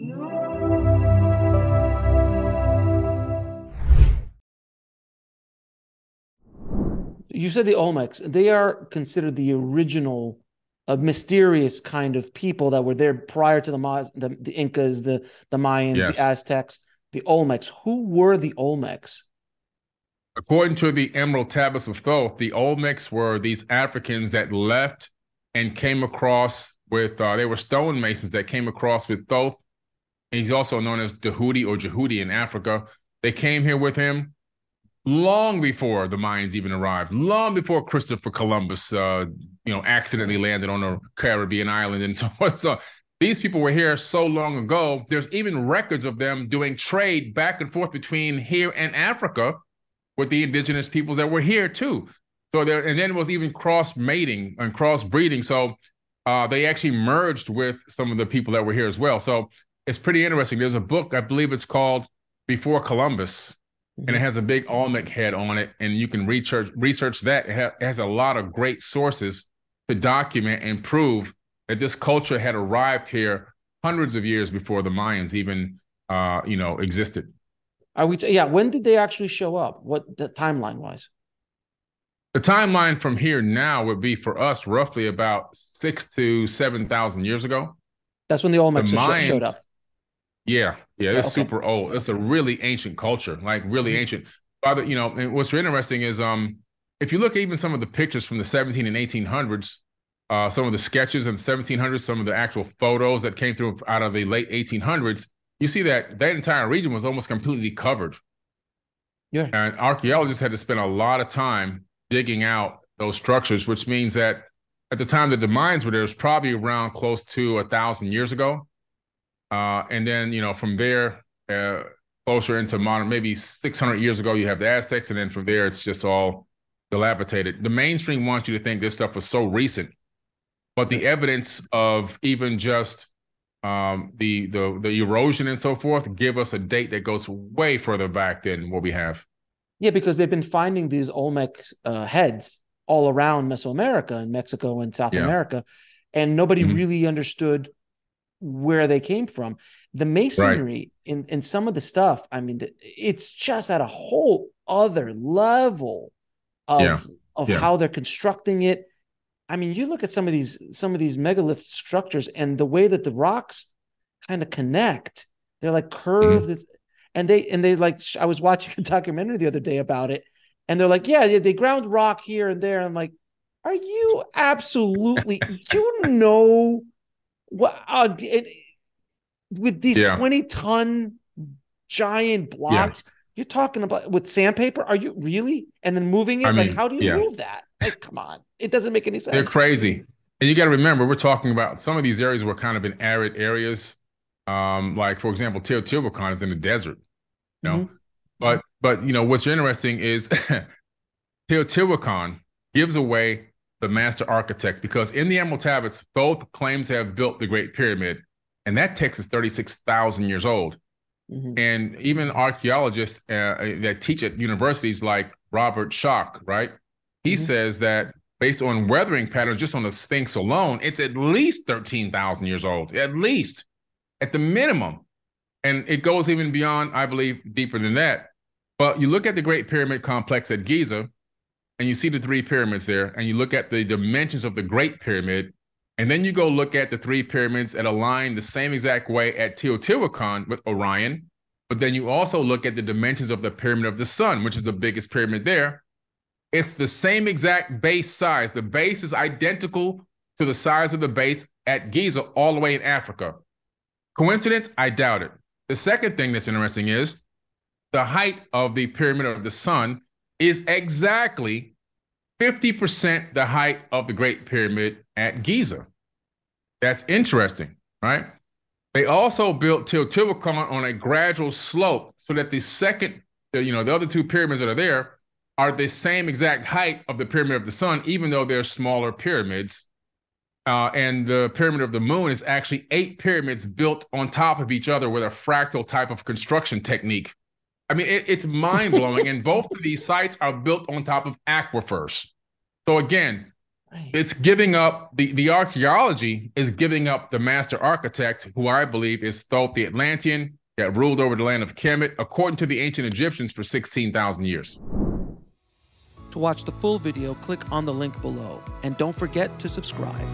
You said the Olmecs. They are considered the original, mysterious kind of people that were there prior to the Incas, the Mayans, the Yes. Aztecs, the Olmecs. Who were the Olmecs? According to the Emerald Tablets of Thoth, the Olmecs were these Africans that left and came across with, they were stonemasons that came across with Thoth. And he's also known as Dahudi or Jehudi in Africa. They came here with him long before the Mayans even arrived, long before Christopher Columbus, accidentally landed on a Caribbean island and so on. So these people were here so long ago. There's even records of them doing trade back and forth between here and Africa with the indigenous peoples that were here too. So there, and then it was even cross mating and cross breeding. So they actually merged with some of the people that were here as well. So it's pretty interesting. There's a book, I believe it's called Before Columbus, and it has a big Olmec head on it, and you can research that. It has a lot of great sources to document and prove that this culture had arrived here hundreds of years before the Mayans even, existed. Are we? Yeah. When did they actually show up? What the timeline wise? The timeline from here now would be for us roughly about 6 to 7 thousand years ago. That's when the The Olmecs showed Mayans, up. yeah, yeah, Yeah. it's Okay. super old. It's a really ancient culture, like really Mhm. ancient. But and what's interesting is if you look at even some of the pictures from the 17 and 1800s, some of the sketches in the 1700s, some of the actual photos that came through out of the late 1800s, you see that that entire region was almost completely covered. Yeah. And archaeologists had to spend a lot of time digging out those structures, which means that at the time that the mines were there, it was probably around close to 1,000 years ago. And then, from there, closer into modern, maybe 600 years ago, you have the Aztecs. And then from there, it's just all dilapidated. The mainstream wants you to think this stuff was so recent, but Yeah. the evidence of even just the erosion and so forth give us a date that goes way further back than what we have. Yeah, because they've been finding these Olmec heads all around Mesoamerica and Mexico and South Yeah. America, and nobody Mhm. really understood where they came from. The Right. masonry in some of the stuff, I mean, it's just at a whole other level Yeah. of Yeah. how they're constructing it. I mean, you look at some of these megalith structures and the way that the rocks kind of connect. They're like Mhm. curved, and they like. I was watching a documentary the other day about it, and they're like, yeah, they ground rock here and there. And I'm like, are you absolutely? You know what? With these Yeah. 20-ton giant Yeah. blocks, you're talking about with sandpaper? Are you really? And then moving I it? Like, mean, how do you yeah. move that? Like, come on, it doesn't make any They're sense. crazy. And you got to remember, we're talking about some of these areas were kind of in arid areas. Like for example, Teotihuacan is in the desert, you know. Mm-hmm. But what's interesting is Teotihuacan gives away the master architect because in the Emerald Tablets, both claims to have built the Great Pyramid, and that text is 36,000 years old. Mm-hmm. And even archaeologists that teach at universities like Robert Schoch, right? He Mm-hmm. says that based on weathering patterns, just on the Sphinx alone, it's at least 13,000 years old, at least, at the minimum. And it goes even beyond, I believe, deeper than that. But you look at the Great Pyramid Complex at Giza, and you see the three pyramids there, and you look at the dimensions of the Great Pyramid, and then you go look at the three pyramids that align the same exact way at Teotihuacan with Orion, but then you also look at the dimensions of the Pyramid of the Sun, which is the biggest pyramid there. It's the same exact base size. The base is identical to the size of the base at Giza all the way in Africa. Coincidence? I doubt it. The second thing that's interesting is the height of the Pyramid of the Sun is exactly 50% the height of the Great Pyramid at Giza. That's interesting, right? They also built Teotihuacan on a gradual slope so that the other two pyramids that are there are the same exact height of the Pyramid of the Sun, even though they're smaller pyramids. And the Pyramid of the Moon is actually 8 pyramids built on top of each other with a fractal type of construction technique. I mean, it's mind blowing. And both of these sites are built on top of aquifers. So again, Right. It's giving up, the archaeology is giving up the master architect, who I believe is Thoth the Atlantean, that ruled over the land of Kemet, according to the ancient Egyptians, for 16,000 years. To watch the full video, click on the link below, and don't forget to subscribe.